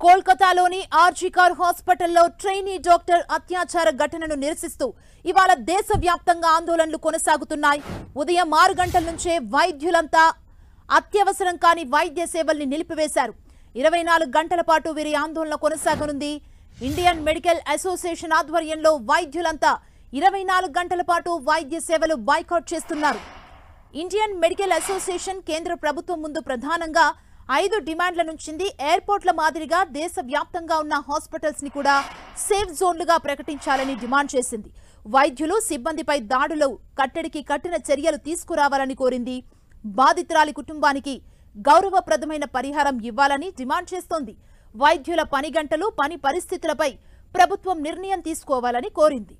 కోల్కతాలోని ఆర్జికర్ హాస్పిటల్లో trainee doctor అత్యాచార ఘటనను నిరసిస్తూ ఇవాళ దేశవ్యాప్తంగా ఆందోళనలు కొనసాగుతున్నాయి. ఉదయం 6 గంటల నుంచే వైద్యులంతా అత్యవసరం కాని వైద్య సేవల్ని నిలిపివేశారు. 24 గంటల పాటు వీరి ఆందోళన కొనసాగనుంది. ఇండియన్ మెడికల్ అసోసియేషన్ ఆధ్వర్యంలో వైద్యులంతా 24 గంటల పాటు వైద్య సేవలు బాయ్కాట్ చేస్తున్నారు. ఇండియన్ మెడికల్ అసోసియేషన్ కేంద్ర ప్రభుత్వం ముందు ప్రధానంగా 5 డిమాండ్ల నుంచింది. ఎయిర్పోర్ట్ల మాదిరిగా దేశవ్యాప్తంగా ఉన్న హాస్పిటల్స్ ని కూడా సేఫ్ జోన్లుగా ప్రకటించాలని డిమాండ్ చేసింది. వైద్యులు సిబ్బందిపై దాడులు కట్టడికి కఠిన చర్యలు తీసుకురావాలని కోరింది. బాధితురాలి కుటుంబానికి గౌరవప్రదమైన పరిహారం ఇవ్వాలని డిమాండ్ చేస్తోంది. వైద్యుల పని గంటలు, పని పరిస్థితులపై ప్రభుత్వం నిర్ణయం తీసుకోవాలని కోరింది.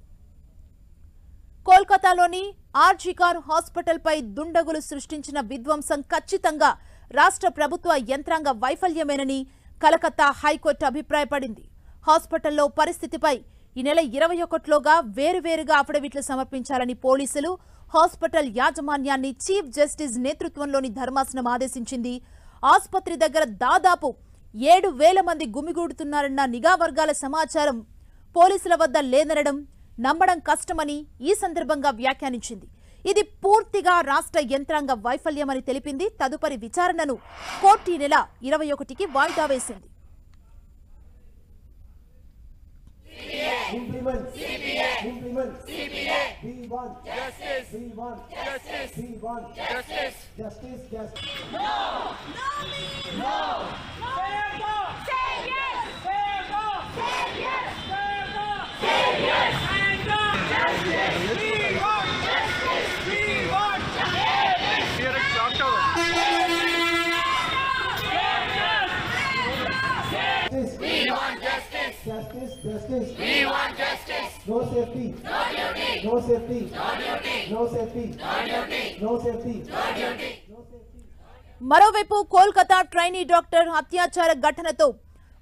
కోల్కతాలోని ఆర్జికర్ హాస్పిటల్ పై దుండగులు సృష్టించిన విధ్వంసం ఖచ్చితంగా రాష్ట్ర ప్రభుత్వ యంత్రాంగ వైఫల్యమేనని కలకత్తా హైకోర్టు అభిప్రాయపడింది. హాస్పిటల్లో పరిస్థితిపై ఈ నెల 21లోగా వేరువేరుగా అఫిడవిట్లు సమర్పించాలని పోలీసులు, హాస్పిటల్ యాజమాన్యాన్ని చీఫ్ జస్టిస్ నేతృత్వంలోని ధర్మాసనం ఆదేశించింది. ఆసుపత్రి దగ్గర దాదాపు 7,000 మంది గుమిగూడుతున్నారన్న నిఘా వర్గాల సమాచారం పోలీసుల వద్ద లేదనడం నమ్మడం కష్టమని ఈ సందర్భంగా వ్యాఖ్యానించింది. ఇది పూర్తిగా రాష్ట్ర యంత్రాంగ వైఫల్యమని తెలిపింది. తదుపరి విచారణను కోర్టు ఈ నెల 21కి వాయిదా వేసింది. Justice. We want justice. No safety. No duty. No safety. No duty. No safety. No duty. No safety. No duty. మరోవైపు కోల్కతా ట్రైనీ డాక్టర్ అత్యాచార ఘటనతో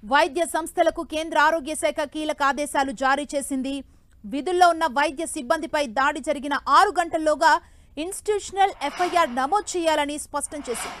వైద్య సంస్థలకు కేంద్ర ఆరోగ్య శాఖ కీలక ఆదేశాలు జారీ చేసింది. విధుల్లో ఉన్న వైద్య సిబ్బందిపై దాడి జరిగిన 6 గంటల్లోగా ఇన్స్టిట్యూషనల్ ఎఫ్ఐఆర్ నమోదు చేయాలని స్పష్టం చేసింది.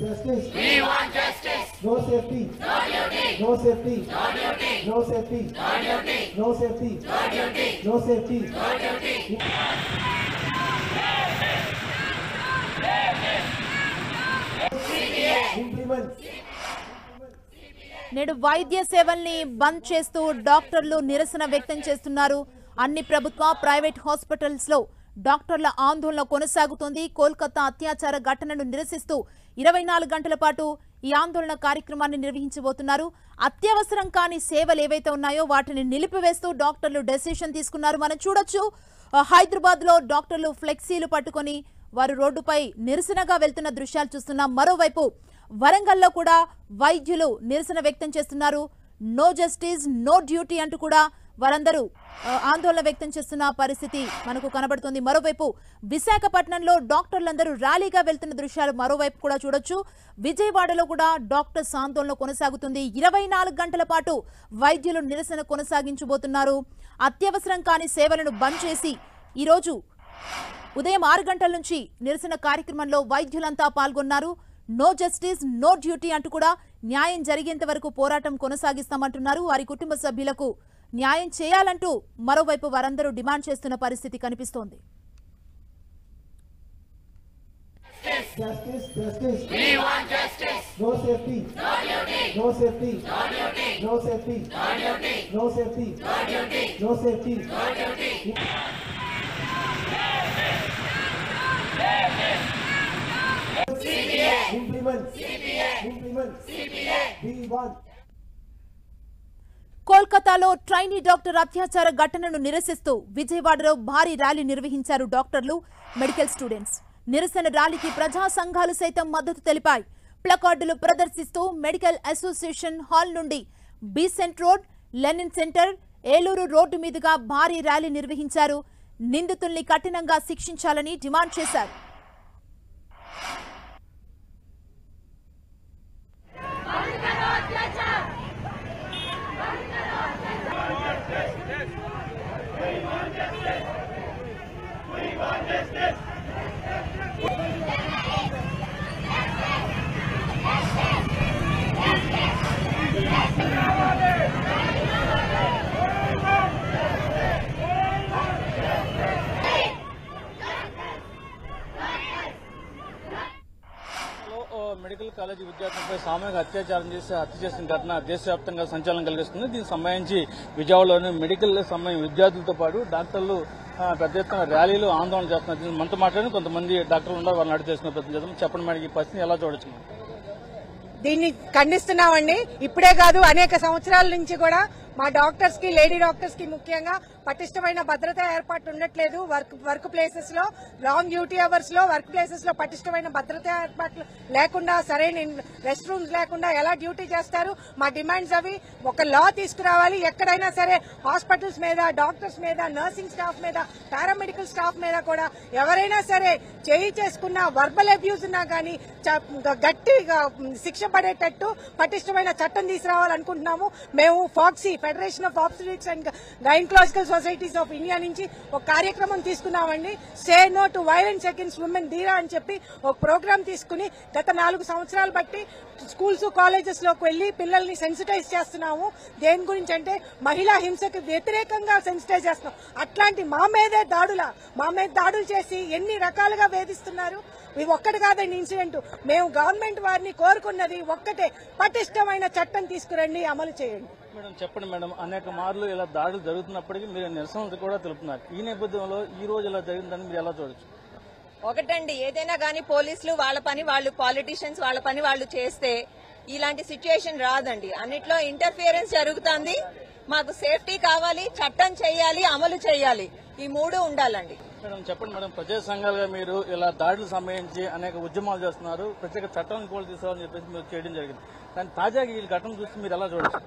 Justice. We want justice. No safety. No duty. No safety. No duty. No safety. No duty. No safety. No duty. No safety. No duty. నేడు వైద్య సేవల్ని బంద్ చేస్తూ డాక్టర్లు నిరసన వ్యక్తం చేస్తున్నారు. అన్ని ప్రభుత్వ, ప్రైవేట్ హాస్పిటల్స్ లో డాక్టర్ల ఆందోళన కొనసాగుతోంది. కోల్కతా అత్యాచార ఘటనను నిరసిస్తూ 24 గంటల పాటు ఈ ఆందోళన కార్యక్రమాన్ని నిర్వహించబోతున్నారు. అత్యవసరం కాని సేవలు ఏవైతే ఉన్నాయో వాటిని నిలిపివేస్తూ డాక్టర్లు డెసిషన్ తీసుకున్నారు. మనం చూడొచ్చు, హైదరాబాద్ లో డాక్టర్లు ఫ్లెక్సీలు పట్టుకొని వారు రోడ్డుపై నిరసనగా వెళ్తున్న దృశ్యాలు చూస్తున్నాం. మరోవైపు వరంగల్లో కూడా వైద్యులు నిరసన వ్యక్తం చేస్తున్నారు. నో జస్టిస్, నో డ్యూటీ అంటూ కూడా వారందరూ ఆందోళన వ్యక్తం చేస్తున్న పరిస్థితి మనకు కనబడుతుంది. మరోవైపు విశాఖపట్నంలో డాక్టర్లందరూ ర్యాలీగా వెళ్తున్న దృశ్యాలు మరోవైపు కూడా చూడొచ్చు. విజయవాడలో కూడా డాక్టర్స్ ఆందోళన కొనసాగుతుంది. 24 గంటల పాటు వైద్యులు నిరసన కొనసాగించబోతున్నారు. అత్యవసరం కాని సేవలను బంద్ చేసి ఈరోజు ఉదయం 6 గంటల నుంచి నిరసన కార్యక్రమంలో వైద్యులంతా పాల్గొన్నారు. నో జస్టిస్, నో డ్యూటీ అంటూ కూడా న్యాయం జరిగేంత వరకు పోరాటం కొనసాగిస్తామంటున్నారు. వారి కుటుంబ సభ్యులకు న్యాయం చేయాలంటూ మరోవైపు వారందరూ డిమాండ్ చేస్తున్న పరిస్థితి కనిపిస్తోంది. Justice. We want justice. No safety. No duty. No safety. No duty. No safety. No duty. No safety. No duty. No safety. No duty. Implement. We want. కోల్కతాలో ట్రైనీ డాక్టర్ అత్యాచార ఘటనను నిరసిస్తూ విజయవాడలో భారీ ర్యాలీ నిర్వహించారు డాక్టర్లు, మెడికల్ స్టూడెంట్స్. నిరసన ర్యాలీకి ప్రజా సంఘాలు సైతం మద్దతు తెలిపాయి. ప్లకార్డులు ప్రదర్శిస్తూ మెడికల్ అసోసియేషన్ హాల్ నుండి Besant road, Lenin centre, Eluru road మీదుగా భారీ ర్యాలీ నిర్వహించారు. నిందితుల్ని కఠినంగా శిక్షించాలని డిమాండ్ చేశారు. మెడికల్ కాలేజీ విద్యార్థులపై సామూహిక అత్యాచారం చేసి హత్య చేసిన ఘటన దేశవ్యాప్తంగా సంచలనం కలిగిస్తుంది. దీనికి సంబంధించి విజయవాడలోని మెడికల్ సంబంధించిన విద్యార్థులతో పాటు డాక్టర్లు పెద్ద ఎత్తున ర్యాలీలు ఆందోళన చేస్తున్నారు. మనతో మాట్లాడి కొంతమంది డాక్టర్లు ఉన్నారు, వాళ్ళని అడిగి చేసిన ప్రయత్నం చేద్దాం. చెప్పండి మేడం, ఈ పరిస్థితిని ఎలా చూడొచ్చు? దీన్ని ఖండిస్తున్నామండి. ఇప్పుడే కాదు, అనేక సంవత్సరాల నుంచి కూడా మా డాక్టర్స్ కి, లేడీ డాక్టర్స్ కి ముఖ్యంగా పటిష్టమైన భద్రతా ఏర్పాట్లు ఉండట్లేదు. వర్క్ ప్లేసెస్ లో, లాంగ్ డ్యూటీ అవర్స్ లో వర్క్ ప్లేసెస్ లో పటిష్టమైన భద్రతా ఏర్పాట్లు లేకుండా, సరైన రెస్ట్ రూమ్స్ లేకుండా ఎలా డ్యూటీ చేస్తారు? మా డిమాండ్స్ అవి. ఒక లా తీసుకురావాలి. ఎక్కడైనా సరే హాస్పిటల్స్ మీద, డాక్టర్స్ మీద, నర్సింగ్ స్టాఫ్ మీద, పారామెడికల్ స్టాఫ్ మీద కూడా ఎవరైనా సరే చేయి చేసుకున్న వర్బల్ అబ్యూజ్ ఉన్నా కానీ గట్టిగా శిక్ష పడేటట్టు పటిష్టమైన చట్టం తీసుకురావాలనుకుంటున్నాము. మేము FOGSI, federation of obstetrics and gynaecological societies of India నుంచి ఒక కార్యక్రమం తీసుకున్నామండి. Say no to violence against women Dheera అని చెప్పి ఒక ప్రోగ్రాం తీసుకుని గత 4 సంవత్సరాలు బట్టి స్కూల్స్, కాలేజెస్ లోకి వెళ్లి పిల్లల్ని సెన్సిటైజ్ చేస్తున్నాము. దేని గురించి అంటే మహిళా హింసకు వ్యతిరేకంగా సెన్సిటైజ్ చేస్తున్నాం. అట్లాంటి మా మీద దాడులు చేసి ఎన్ని రకాలుగా వేధిస్తున్నారు. ఇవి ఒక్కటి కాదండి ఇన్సిడెంట్. మేము గవర్నమెంట్ వారిని కోరుకున్నది ఒక్కటే, పటిష్టమైన చట్టం తీసుకురండి, అమలు చేయండి. మేడం చెప్పండి మేడం, అనేక మార్లు ఇలా దాడులు జరుగుతున్నప్పటికీ మీరు నిరసనలు కూడా తెలుపుతున్నారు. ఈ నేపథ్యంలో ఈ రోజు ఇలా జరిగిందని మీరు ఎలా చూడొచ్చు? ఒకటండి, ఏదైనా గానీ పోలీసులు వాళ్ళ పని వాళ్ళు, పాలిటీషియన్స్ వాళ్ళ పని వాళ్ళు చేస్తే ఇలాంటి సిచ్యుయేషన్ రాదండి. అన్నిట్లో ఇంటర్ఫియరెన్స్ జరుగుతుంది. మాకు సేఫ్టీ కావాలి, చట్టం చేయాలి, అమలు చేయాలి. ఈ 3 ఉండాలండి. మేడం చెప్పండి మేడం, ప్రజా సంఘాలుగా మీరు ఇలా దాడులకు సంబంధించి అనేక ఉద్యమాలు చేస్తున్నారు, ప్రత్యేక చట్టాలను కూడా తీసుకోవాలని చెప్పేసి మీరు చేయడం జరిగింది. కానీ తాజాగా ఈ ఘటన చూసి మీరు ఎలా చూడొచ్చు?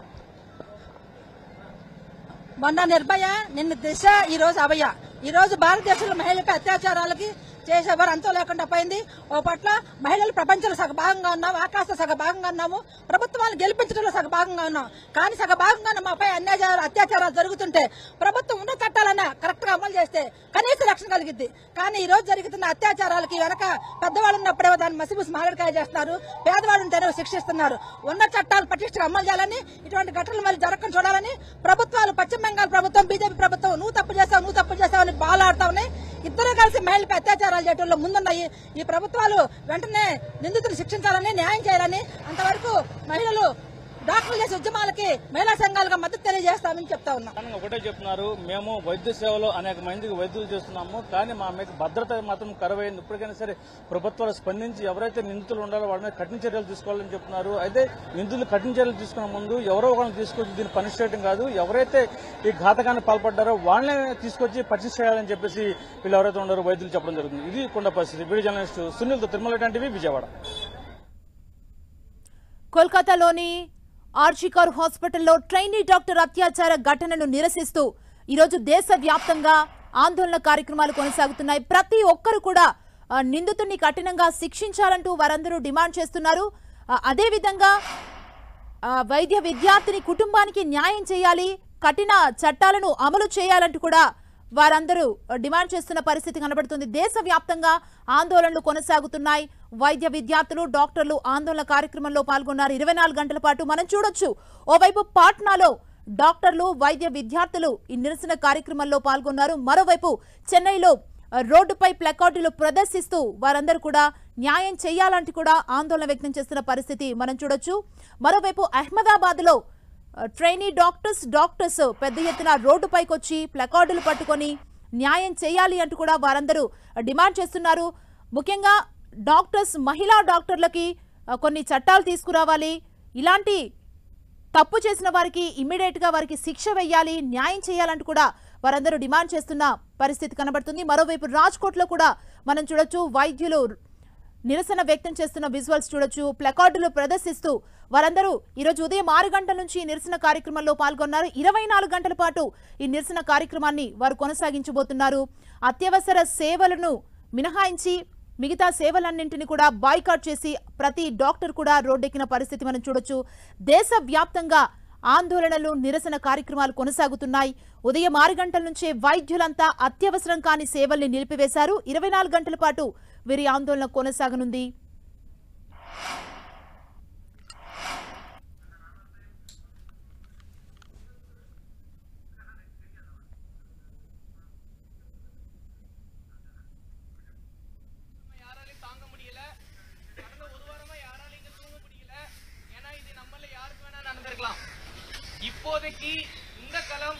మొన్న నిర్భయ, నిన్న దిశ, ఈ రోజు అభయ. ఈ రోజు భారతదేశంలో మహిళలపై అత్యాచారాలకి చేసేవారు అంతో లేకుండా పోయింది. ఓ పట్ల మహిళలు ప్రపంచంలో సగ భాగంగా ఉన్నాము, ఆకాశ సగ భాగంగా ఉన్నాము, ప్రభుత్వాలు గెలిపించడంలో సగ భాగంగా ఉన్నాం. కానీ సగ భాగంగా మాపై అత్యాచారాలు జరుగుతుంటే ప్రభుత్వం ఉన్న చట్టాలన్నా కరెక్ట్ గా అమలు చేస్తే కనీస రక్షణ కలిగిద్ది. కానీ ఈ రోజు జరుగుతున్న అత్యాచారాలకి వెనక పెద్దవాళ్ళు ఉన్నప్పుడే దాన్ని మసిబుసి మారడికాయ చేస్తున్నారు, పేదవాళ్ళని తెరవ శిక్షిస్తున్నారు. ఉన్న చట్టాలు పటిష్టంగా అమలు చేయాలని, ఇటువంటి ఘటనలు మళ్ళీ జరగకుండా చూడాలని ప్రభుత్వాలు, పశ్చిమ బెంగాల్ ప్రభుత్వం, బీజేపీ ప్రభుత్వం నువ్వు తప్పు చేసావని బాలాడుతా ఉన్నాయి. ఇద్దరు కలిసి మహిళలపై అత్యాచారాలు చేయడంలో ముందున్నాయి. ఈ ప్రభుత్వాలు వెంటనే నిందితులు శిక్షించాలని, న్యాయం చేయాలని, అంతవరకు మహిళలు డాక్టర్లు చేసే ఉద్యమాలకి మహిళా సంఘాలుగా మద్దతు తెలియజేస్తామని చెప్తా ఉన్నాం. ఒకటే చెప్తున్నారు, మేము వైద్య సేవలో అనేక మందికి వైద్యులు చేస్తున్నాము, కానీ మా మీద భద్రత మాత్రం కరువైంది. ఇప్పటికైనా సరే ప్రభుత్వాలు స్పందించి ఎవరైతే నిందితులు ఉండాలో వాళ్ళ మీద కఠిన చర్యలు తీసుకోవాలని చెప్తున్నారు. అయితే నిందితులు కఠిన చర్యలు తీసుకునే ముందు ఎవరో ఒకరిని తీసుకొచ్చి దీన్ని పనిష్ చేయడం కాదు, ఎవరైతే ఈ ఘాతకాన్ని పాల్పడ్డారో వాళ్ళనే తీసుకొచ్చి పనిష్ చేయాలని చెప్పేసి వీళ్ళు ఎవరైతే ఉన్నారో వైద్యులు చెప్పడం జరుగుతుంది. ఇది కొండ పరిస్థితి. వీడియో జర్నలిస్ట్ సునీల్తో తిరుమల టీవీ, విజయవాడ. కోల్కతాలోని ఆర్జికర్ హాస్పిటల్లో ట్రైనీ డాక్టర్ అత్యాచార ఘటనను నిరసిస్తూ ఈరోజు దేశవ్యాప్తంగా ఆందోళన కార్యక్రమాలు కొనసాగుతున్నాయి. ప్రతి ఒక్కరు కూడా నిందితుడిని కఠినంగా శిక్షించాలంటూ వారందరూ డిమాండ్ చేస్తున్నారు. అదేవిధంగా వైద్య విద్యార్థిని కుటుంబానికి న్యాయం చేయాలి, కఠిన చట్టాలను అమలు చేయాలంటూ కూడా వారందరూ డిమాండ్ చేస్తున్న పరిస్థితి కనబడుతుంది. దేశవ్యాప్తంగా ఆందోళనలు కొనసాగుతున్నాయి. వైద్య విద్యార్థులు, డాక్టర్లు ఆందోళన కార్యక్రమంలో పాల్గొన్నారు. 24 గంటల పాటు మనం చూడొచ్చు. ఓవైపు పాట్నాలో డాక్టర్లు, వైద్య విద్యార్థులు ఈ నిరసన కార్యక్రమంలో పాల్గొన్నారు. మరోవైపు చెన్నైలో రోడ్డుపై ప్లకార్డులు ప్రదర్శిస్తూ వారందరూ కూడా న్యాయం చేయాలంటూ కూడా ఆందోళన వ్యక్తం చేస్తున్న పరిస్థితి మనం చూడొచ్చు. మరోవైపు అహ్మదాబాద్ లో ట్రైనీ డాక్టర్స్ పెద్ద ఎత్తున రోడ్డుపైకి వచ్చి ప్లకార్డులు పట్టుకొని న్యాయం చేయాలి అంటూ కూడా వారందరూ డిమాండ్ చేస్తున్నారు. ముఖ్యంగా డాక్టర్స్, మహిళా డాక్టర్లకి కొన్ని చట్టాలు తీసుకురావాలి, ఇలాంటి తప్పు చేసిన వారికి ఇమ్మీడియట్ గా వారికి శిక్ష వేయాలి, న్యాయం చేయాలంటూ కూడా వారందరూ డిమాండ్ చేస్తున్న పరిస్థితి కనబడుతుంది. మరోవైపు రాజ్కోట్ లో కూడా మనం చూడొచ్చు, వైద్యులు నిరసన వ్యక్తం చేస్తున్న విజువల్స్ చూడొచ్చు. ప్లకార్డులు ప్రదర్శిస్తూ వారందరూ ఈరోజు ఉదయం 6 గంటల నుంచి నిరసన కార్యక్రమంలో పాల్గొన్నారు. 24 గంటల పాటు ఈ నిరసన కార్యక్రమాన్ని వారు కొనసాగించబోతున్నారు. అత్యవసర సేవలను మినహాయించి మిగతా సేవలన్నింటినీ కూడా బాయ్కాట్ చేసి ప్రతి డాక్టర్ కూడా రోడ్డెక్కిన పరిస్థితి మనం చూడొచ్చు. దేశవ్యాప్తంగా ఆందోళనలు, నిరసన కార్యక్రమాలు కొనసాగుతున్నాయి. ఉదయం 6 గంటల నుంచే వైద్యులంతా అత్యవసరం కాని సేవల్ని నిలిపివేశారు. 24 గంటల పాటు వీరి ఆందోళన కొనసాగనుంది. தாங்க முடியல. கடந்த ஒரு வாரமா யாராலையும் இப்போதைக்கு இந்த களம்